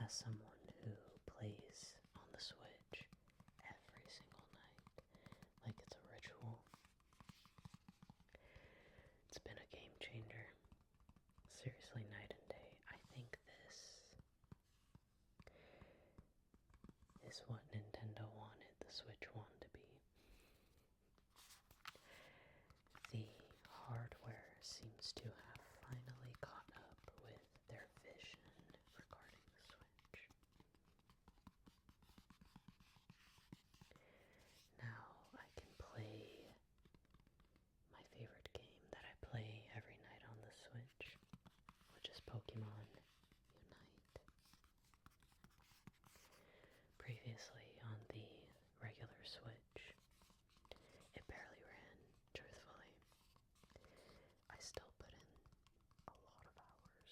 as someone who plays on the Switch every single night, like it's a ritual, it's been a game changer. Seriously, night and day. I think this is what Nintendo wanted the Switch 1 to be. The hardware seems to have finally caught up with their vision regarding the Switch. Now I can play my favorite game that I play every night on the Switch, which is Pokemon Unite. Previously on the regular Switch, it barely ran, truthfully. I still put in a lot of hours,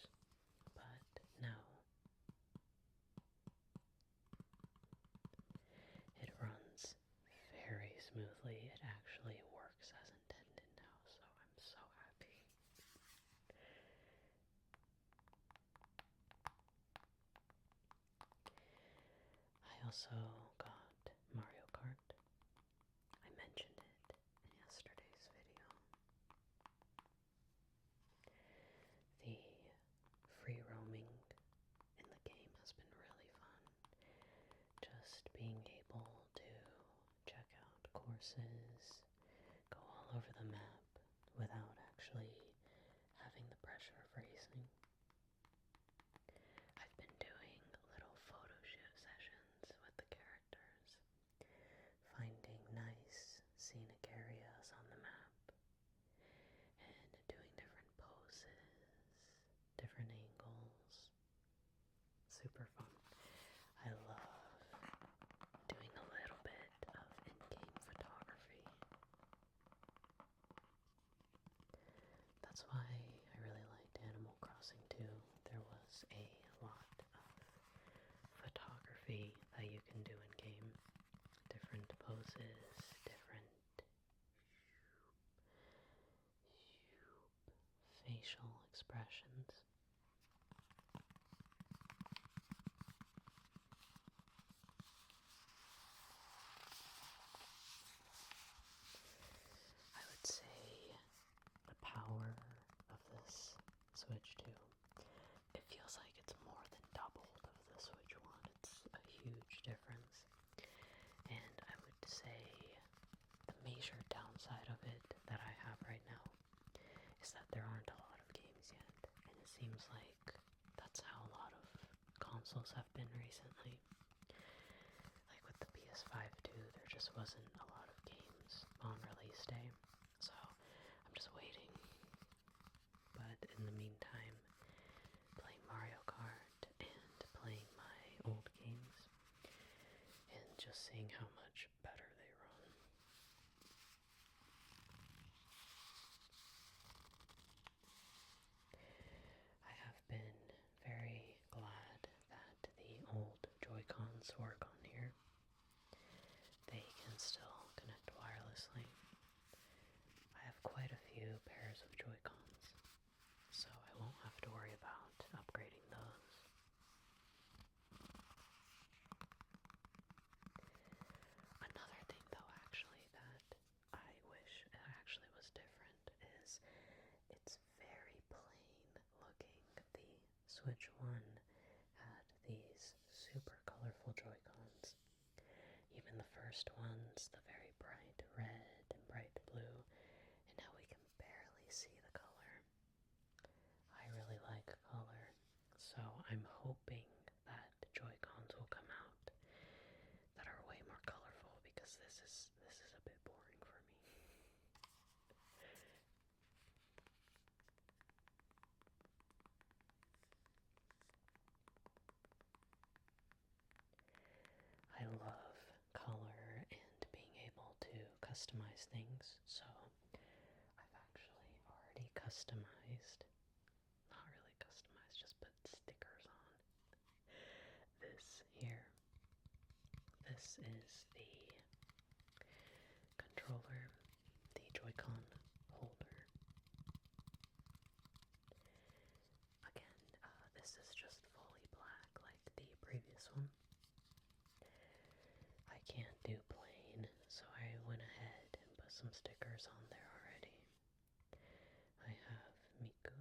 but now it runs very smoothly. It actually works as intended now, so I'm so happy. I also got Mario Kart. I mentioned it in yesterday's video. The free roaming in the game has been really fun. Just being able to check out courses, go all over the map without actually having the pressure of racing. I've been doing little photo shoot sessions with the characters, finding nice scenic areas on the map, and doing different poses, different angles. Super fun. I love doing a little bit of in-game photography. That's why I really liked Animal Crossing 2. There was a lot of photography that you can do in-game. Different poses, different facial expressions. I would say the power of this Switch 2, it feels like it's more than doubled of the Switch 1. It's a huge difference. And I would say the major downside of it that I have right now is that there aren't a lot of games yet. And it seems like that's how a lot of consoles have been recently. Like with the PS5 too, there just wasn't a lot of games on release day. So I'm just waiting. But in the meantime, playing Mario Kart and playing my old games and just seeing how much better they run. I have been very glad that the old Joycons work on here. They can still connect wirelessly. I have quite a few pairs of Joy-Cons, so I won't have to worry about upgrading those. Another thing though actually that I wish it actually was different is it's very plain looking. The Switch 1 had these super colorful Joy-Cons. Even the first ones, the very bright red and bright blue, and now we can barely see the color. I really like color, so I'm hoping that Joy-Cons will come out that are way more colorful, because this is a bit boring for me. I love color and being able to customize things, so I've actually already customized, not really customized, just put stickers on this here. This is the controller, the Joy-Con holder. Again, this is just fully black like the some stickers on there already. I have Miku,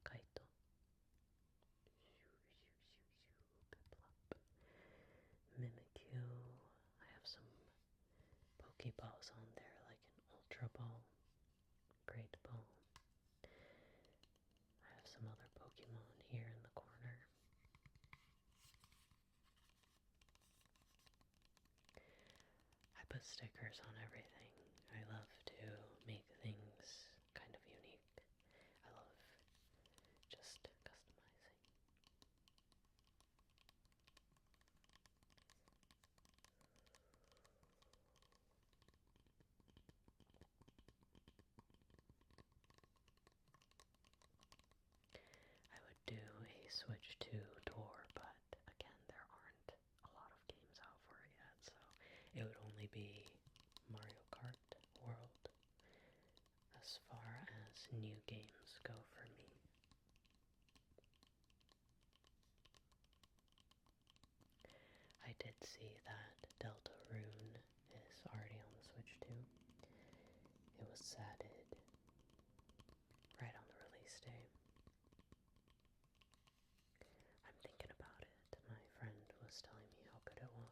Kaito, Mimikyu. I have some Pokeballs on there, like an Ultra Ball, Great Ball. I have some other Pokemon here in the corner. I put stickers on everything. I love to make things kind of unique. I love just customizing. I would do a Switch 2 tour, but again, there aren't a lot of games out for it yet, so it would only be Mario Kart World as far as new games go for me. I did see that Deltarune is already on the Switch 2. It was added right on the release day. I'm thinking about it. My friend was telling me how good it was.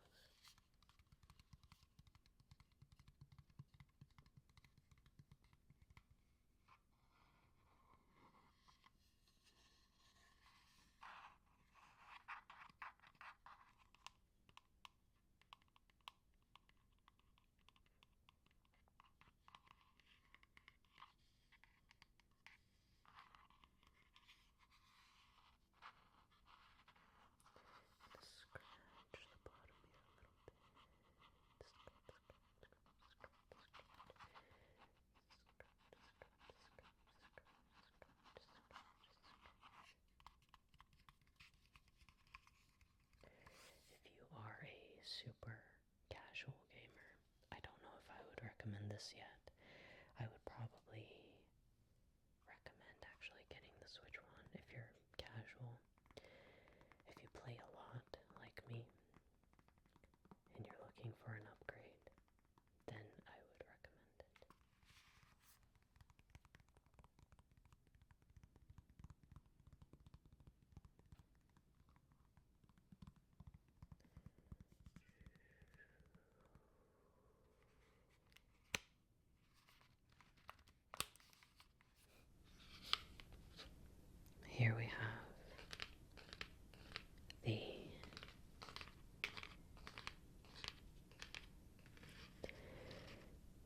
Scratch the bottom here a little bit. If you are a super casual gamer, I don't know if I would recommend this yet. I would probably recommend actually getting the Switch 1 if you're casual. If you play a lot like me and you're looking for an upgrade, then I would recommend it. Here we have the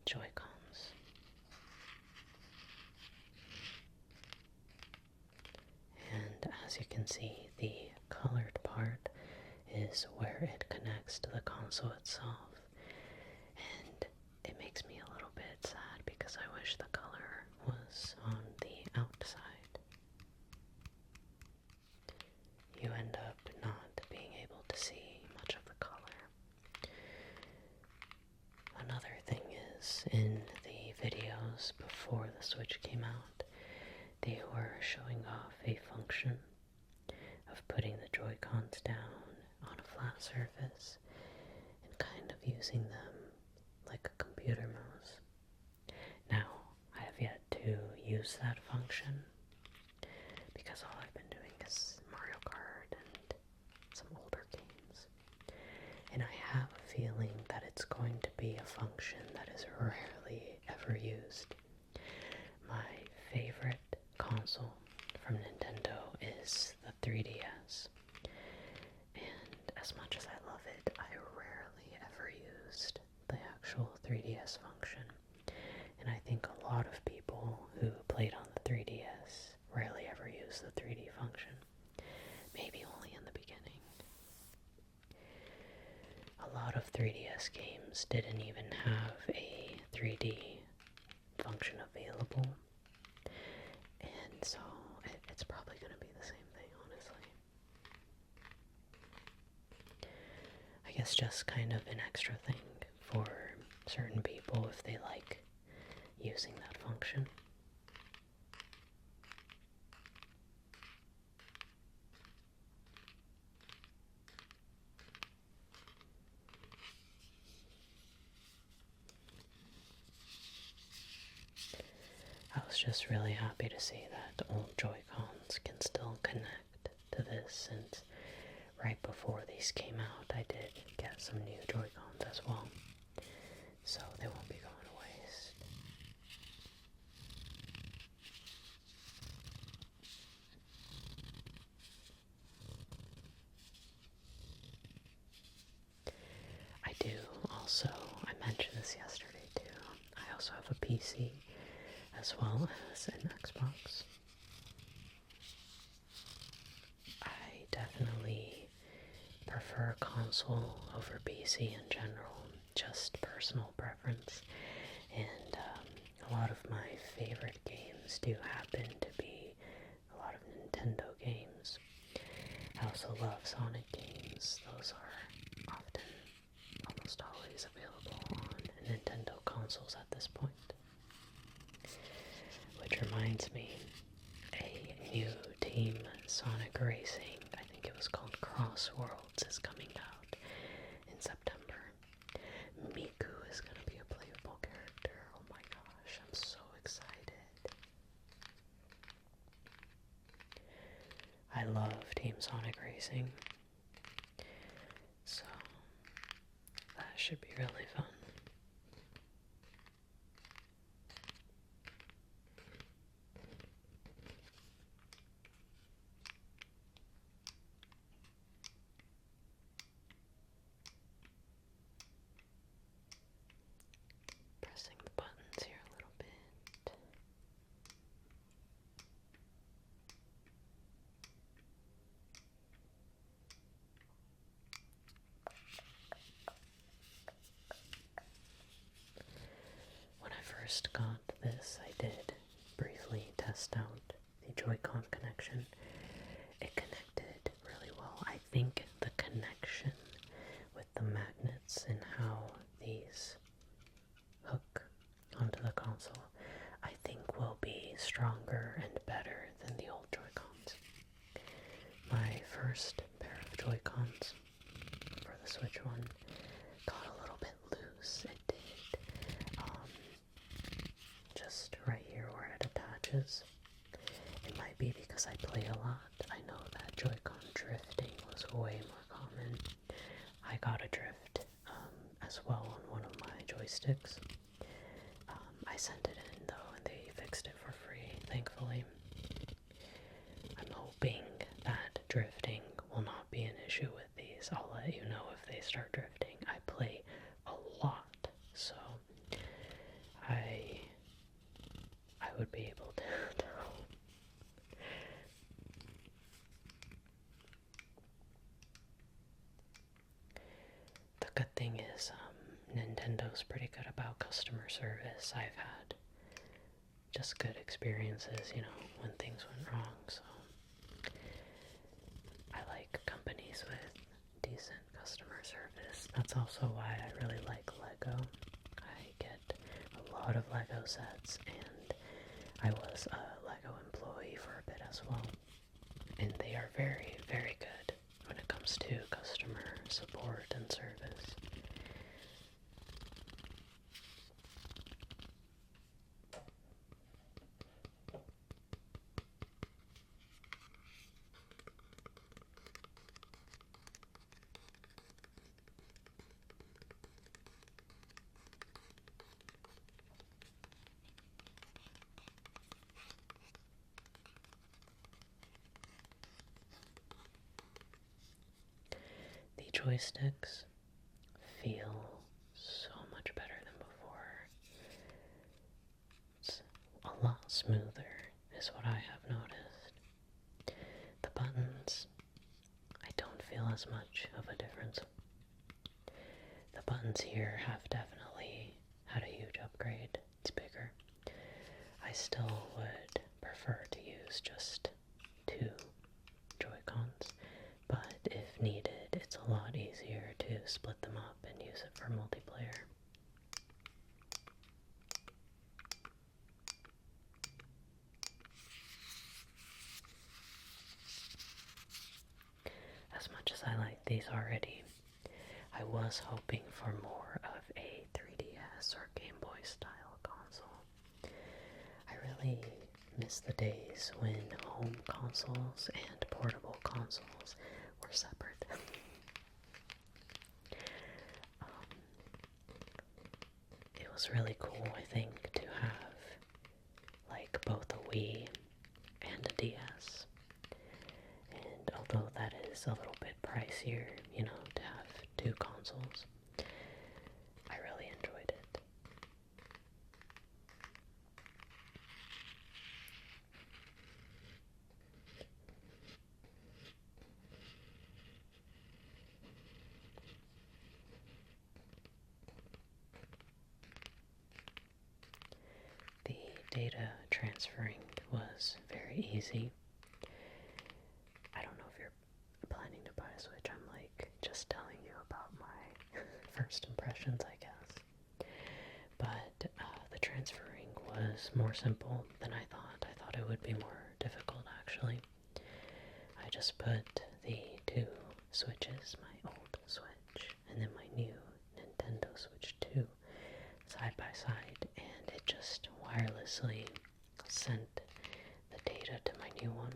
Joycons. And as you can see, the colored part is where it connects to the console itself. And it makes me a little bit sad because I wish the color was on the outside. You end up not being able to see much of the color. Another thing is, in the videos before the Switch came out, they were showing off a function of putting the Joy-Cons down on a flat surface and kind of using them like a computer mouse. Now, I have yet to use that function because all I've been doing is Mario Kart and some older games. And I have a feeling that it's going to be a function that is rarely ever used. My favorite console from Nintendo is the 3DS. And as much as I love it, I rarely ever used the actual 3DS function. And I think a lot of people who played on the 3DS rarely ever used the 3D function. Maybe only in the beginning. A lot of 3DS games didn't even have a 3D function available. And so it's probably going to be the same thing, honestly. I guess just kind of an extra thing for certain people if they like using that function. was just really happy to see that old Joy-Cons can still connect to this, and right before these came out, I did get some new Joy-Cons as well, so they won't be going to waste. I do also, I mentioned this yesterday too, I also have a PC as well as an Xbox. I definitely prefer console over PC in general, just personal preference, and a lot of my favorite games do happen to be a lot of Nintendo games. I also love Sonic games. Those are often, almost always available on Nintendo consoles at this point. Which reminds me, a new Team Sonic Racing, I think it was called Crossworlds, is coming out in September. Miku is going to be a playable character. Oh my gosh, I'm so excited. I love Team Sonic Racing, so that should be really fun. Pressing the buttons here a little bit. When I first got this, I did briefly test out the Joy-Con connection. It connected really well. I think the connection with the magnets and how these hook onto the console, I think will be stronger and better than the old Joy-Cons. My first pair of Joy-Cons for the Switch one got a little bit loose. It did. Just right here where it attaches. It might be because I play a lot. I know that Joy-Con drifting was way more common. I got a drift as well on one of my joysticks. I sent it in though, and they fixed it for free, thankfully. I'm hoping that drifting will not be an issue with these. I'll let you know if they start drifting. I play a lot, so I would be able to tell. The good thing is, Nintendo's pretty good about customer service. I've had just good experiences, you know, when things went wrong, so I like companies with decent customer service. That's also why I really like Lego. I get a lot of Lego sets, and I was a Lego employee for a bit as well, and they are very, very good when it comes to customer support and service. The joysticks feel so much better than before. It's a lot smoother, is what I have noticed. The buttons, I don't feel as much of a difference. The buttons here have definitely had a huge upgrade. It's bigger. I still would prefer to use just 2 Joy-Cons, but if needed, it's a lot easier to split them up and use it for multiplayer. As much as I like these already, I was hoping for more of a 3DS or Game Boy style console. I really I miss the days when home consoles and portable consoles were separate. It was really cool, I think, to have like both a Wii and a DS. And although that is a little bit pricier, you know, to have two consoles, I really enjoyed it. The data transferring was very easy. I don't know if you're planning to buy a Switch. I'm like just telling you about my first impressions, I guess. But the transferring was more simple than I thought. I thought it would be more difficult, actually. I just put the two Switches, my old Switch and then my new Nintendo Switch 2, side by side, and it just wirelessly sent the data to my new one.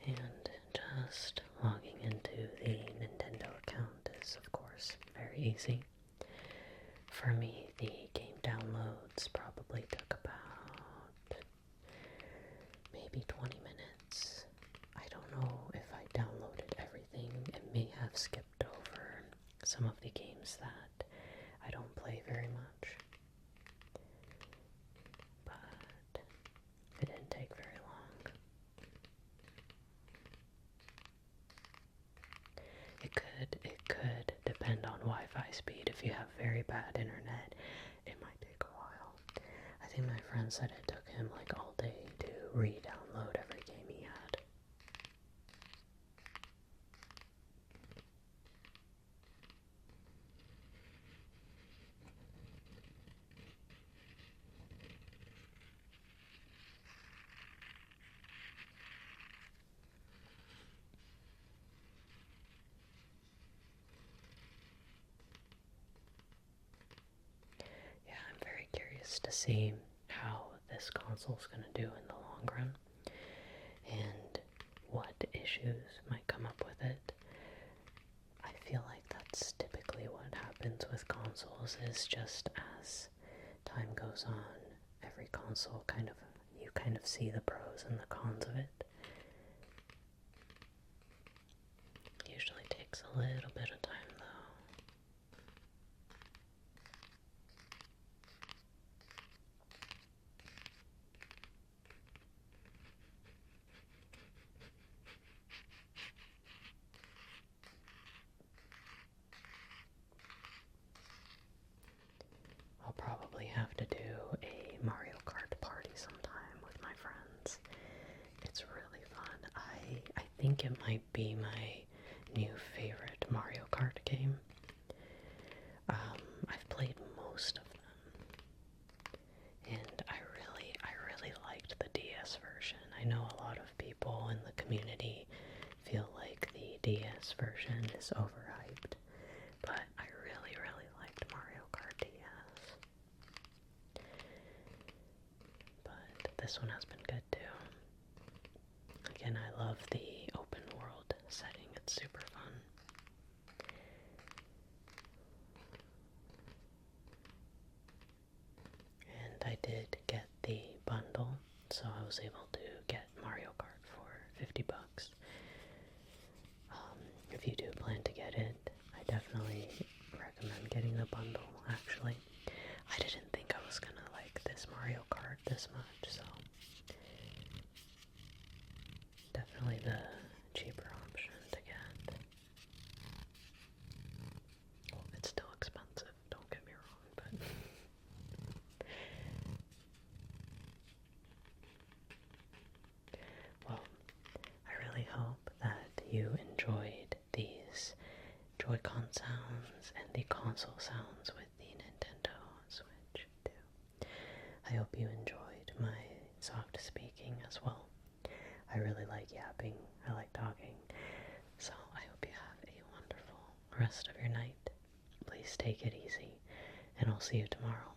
And just logging into the Nintendo account is, of course, very easy. For me, the game downloads probably took about maybe 20 minutes. I don't know if I downloaded everything. It may have skipped over some of the games that I don't play very much. But it didn't take very long. It could depend on Wi-Fi speed. If you have very bad internet, it might take a while. I think my friend said it took him like all day to re-download every game he had. Yeah, I'm very curious to see how this console's going to do in the long run and what issues might come up with it. I feel like that's typically what happens with consoles, is just as time goes on, every console you kind of see the pros and the cons of it. Usually takes a little bit of time though. I'll probably have to do a Mario Kart party sometime with my friends. It's really fun. I think it might be my new favorite Mario Kart game. I've played most of them, and I really liked the DS version. I know a lot of people in the community feel like the DS version is overhyped, but I really liked Mario Kart DS. But this one has been good too. Again, I love the open world setting. It's super fun. And I did get the bundle, so I was able to get Mario Kart for $50. If you do plan to get it, I definitely recommend getting the bundle, actually. I didn't think I was gonna like this Mario Kart this much, so definitely the cheaper option to get. Well, it's still expensive, don't get me wrong, but well, I really hope that you enjoyed these Joycon sounds and the console sounds with the Nintendo Switch 2. I hope you enjoyed my soft speaking as well. I really like yapping, I like talking, so I hope you have a wonderful rest of your night. Please please take it easy, and I'll see you tomorrow.